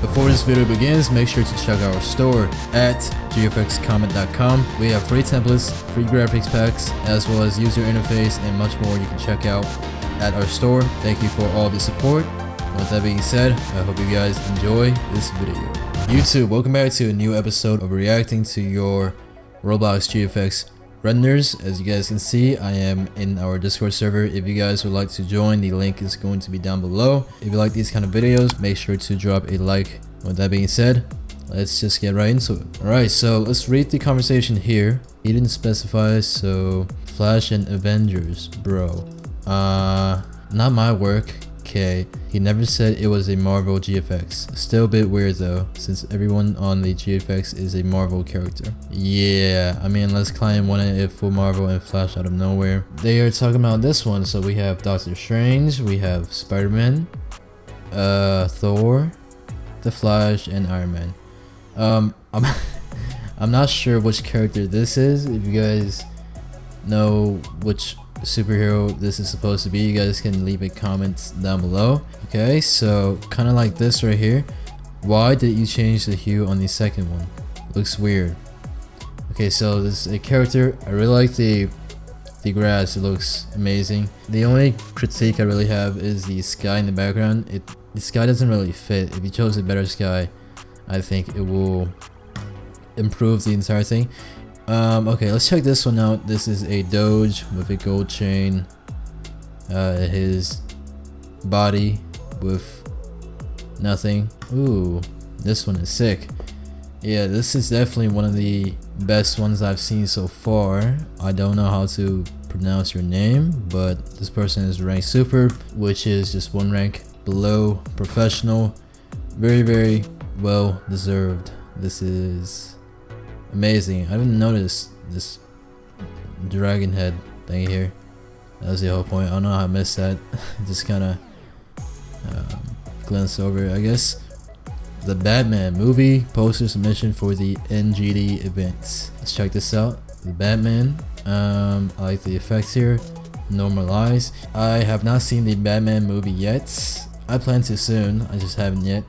Before this video begins, make sure to check out our store at gfxcomment.com. We have free templates, free graphics packs, as well as user interface and much more you can check out at our store. Thank you for all the support. With that being said, I hope you guys enjoy this video. YouTube, welcome back to a new episode of reacting to your Roblox GFX renders. As you guys can see, I am in our Discord server. If you guys would like to join, the link is going to be down below. If you like these kind of videos, make sure to drop a like. With that being said, let's just get right into it. Alright, so let's read the conversation here. He didn't specify, so Flash and Avengers, bro. Not my work. Okay, he never said it was a Marvel GFX. Still a bit weird though, since everyone on the GFX is a Marvel character. Yeah, I mean, unless client wanted it for Marvel and Flash out of nowhere. They are talking about this one, so we have Doctor Strange, we have Spider-Man, Thor, the Flash, and Iron Man. I'm not sure which character this is. If you guys know which superhero this is supposed to be, you guys can leave a comment down below. Okay, so kind of like this right here. Why did you change the hue on the second one? Looks weird. Okay, so this is a character. I really like the grass. It looks amazing. The only critique I really have is the sky in the background. The sky doesn't really fit. If you chose a better sky, I think it will improve the entire thing. Okay, let's check this one out. This is a Doge with a gold chain. His body with nothing. Ooh, this one is sick. Yeah, this is definitely one of the best ones I've seen so far. I don't know how to pronounce your name, but this person is ranked super, which is just one rank below professional. Very, very well deserved. This is amazing. I didn't notice this dragon head thing here. That was the whole point. I don't know how I missed that. Just kind of glanced over it, I guess. The Batman movie poster submission for the NGD events. Let's check this out. The Batman. I like the effects here. Normalize. I have not seen the Batman movie yet. I plan to soon. I just haven't yet.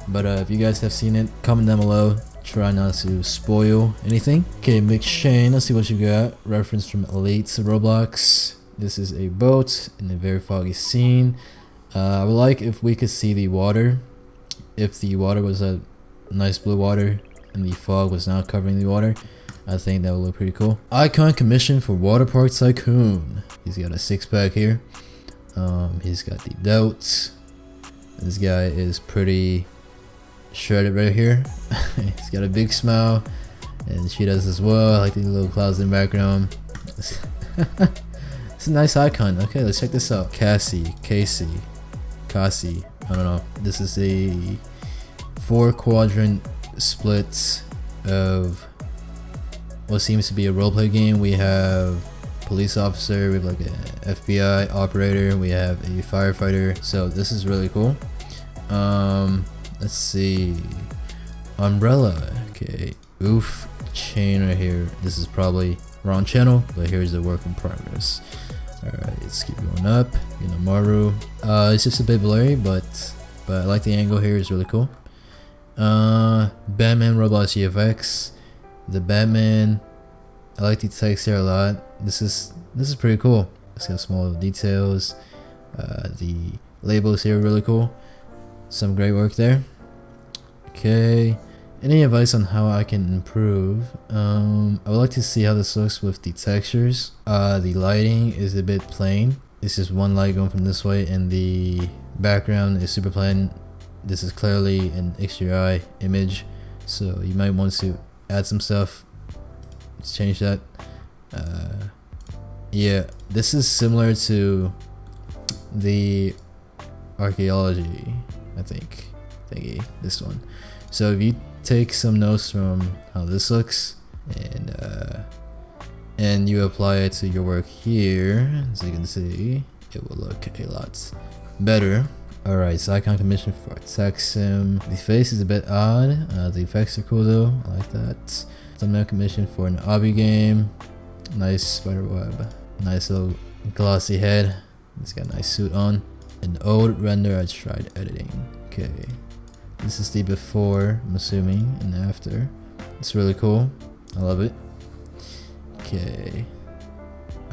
But if you guys have seen it, comment down below. Try not to spoil anything. Okay, McShane, let's see what you got. Reference from Elite to Roblox. This is a boat in a very foggy scene. I would like if we could see the water. If the water was a nice blue water and the fog was not covering the water, I think that would look pretty cool. Icon commission for Water Park Tycoon. He's got a six-pack here. He's got the dots. This guy is pretty shredded right here. He's got a big smile, and she does as well. I like the little clouds in the background. It's a nice icon. Okay, let's check this out. Cassie, I don't know. This is a 4-quadrant split of what seems to be a roleplay game. We have police officer, we have like an FBI operator, we have a firefighter. So this is really cool. Let's see. Umbrella. Okay. Oof. Chain right here. This is probably wrong channel, but here's the work in progress. Alright, let's keep going up. You know, Maru. It's just a bit blurry, but I like the angle here. It's really cool. Batman Roblox GFX. The Batman. I like the text here a lot. This is pretty cool. It's got small details. The labels here are really cool. Some great work there. Okay, any advice on how I can improve? I would like to see how this looks with the textures. The lighting is a bit plain. It's just one light going from this way, and the background is super plain. This is clearly an HDRI image, so you might want to add some stuff. Let's change that. Yeah, this is similar to the archaeology, I think thingy, this one. So if you take some notes from how this looks and you apply it to your work here, as you can see, it will look a lot better. Alright, so icon commission for text sim. The face is a bit odd. The effects are cool though. I like that. Thumbnail commission for an obby game. Nice spider web. Nice little glossy head. He's got a nice suit on. An old render I tried editing. Okay. This is the before, I'm assuming, and after. It's really cool. I love it. Okay.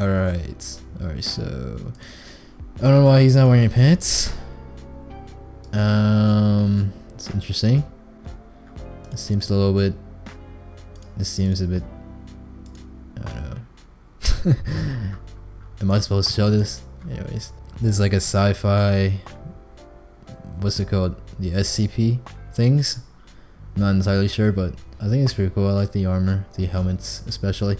Alright, so I don't know why he's not wearing pants. It's interesting. It seems a little bit. This seems a bit. I don't know. Am I supposed to show this? Anyways, this is like a sci-fi. What's it called? The SCP things. I'm not entirely sure, but I think it's pretty cool. I like the armor, the helmets especially.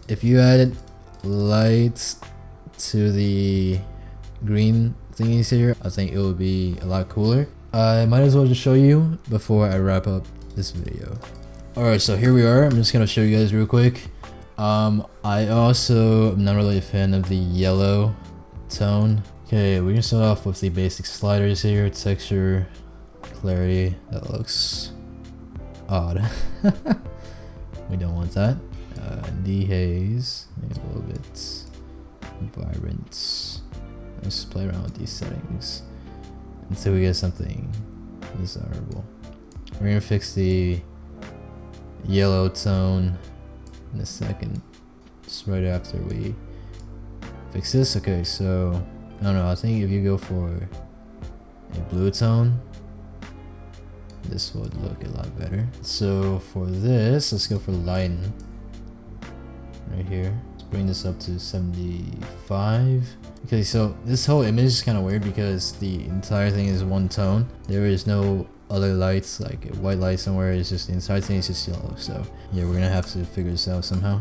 If you added lights to the green thingies here, I think it would be a lot cooler. I might as well just show you before I wrap up this video. Alright, so here we are. I'm just gonna show you guys real quick. I also am not really a fan of the yellow tone. Okay, we're gonna start off with the basic sliders here. Texture, clarity, that looks odd. We don't want that. Dehaze, maybe a little bit. Vibrance. Let's play around with these settings until we get something desirable. We're gonna fix the yellow tone in a second, just right after we fix this. Okay, so I don't know, I think if you go for a blue tone, this would look a lot better. So for this, let's go for lighten right here. Let's bring this up to 75. Okay, so this whole image is kind of weird because the entire thing is one tone. There is no other lights, like a white light somewhere. It's just the entire thing is just yellow. So yeah, we're gonna have to figure this out somehow.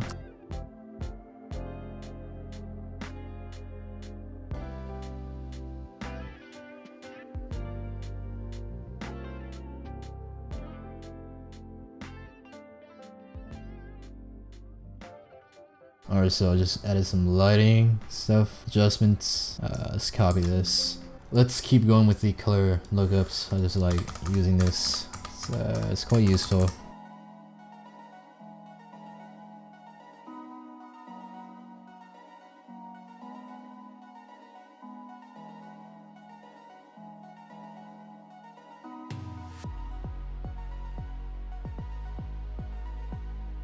Alright, so I just added some lighting stuff, adjustments. Let's copy this. Let's keep going with the color lookups. I just like using this. It's quite useful.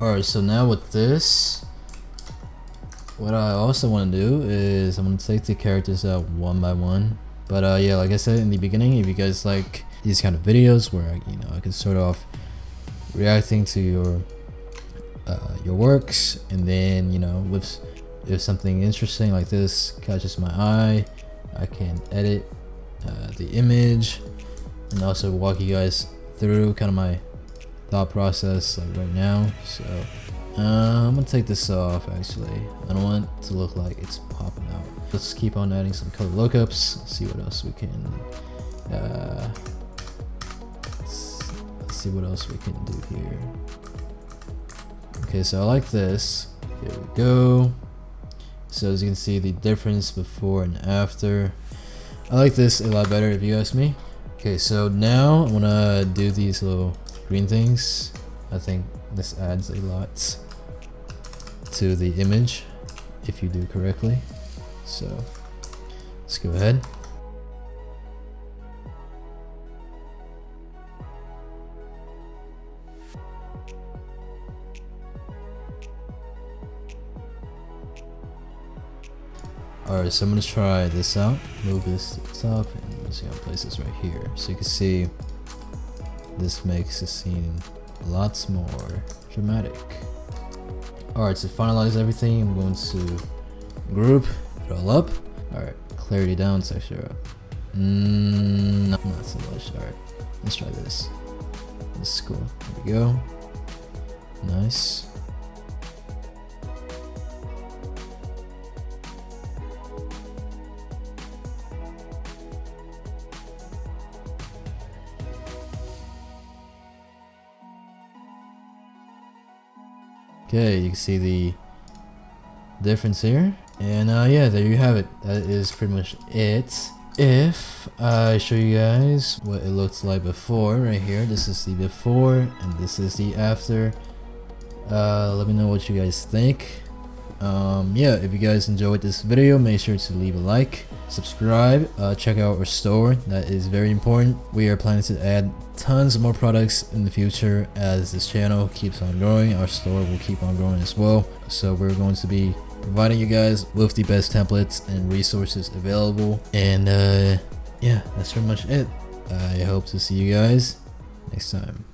Alright, so now with this, what I also want to do is I'm going to take the characters out one by one. But yeah, like I said in the beginning, if you guys like these kind of videos where I can start off reacting to your works, and then if something interesting like this catches my eye, I can edit the image and also walk you guys through kind of my thought process like right now. So I'm gonna take this off. Actually, I don't want it to look like it's popping out. Let's keep on adding some color lookups, see what else we can do here. Okay, so I like this. There we go. So as you can see, the difference before and after. I like this a lot better if you ask me. Okay, so now I wanna do these little green things. I think this adds a lot to the image if you do correctly. So let's go ahead. Alright, so I'm gonna try this out. Move this to the top, and I'm just gonna place this right here. So you can see this makes the scene lots more dramatic. Alright, to finalize everything, I'm going to group it all up. Alright, clarity down, texture up. Not so much. Alright, let's try this. This is cool. There we go. Nice. Okay, you can see the difference here. And yeah, there you have it. That is pretty much it. If I show you guys what it looks like before, right here, this is the before and this is the after. Let me know what you guys think. Yeah, if you guys enjoyed this video, make sure to leave a like, subscribe, check out our store. That is very important. We are planning to add tons more products in the future as this channel keeps on growing. Our store will keep on growing as well, so we're going to be providing you guys with the best templates and resources available. And yeah, that's pretty much it. I hope to see you guys next time.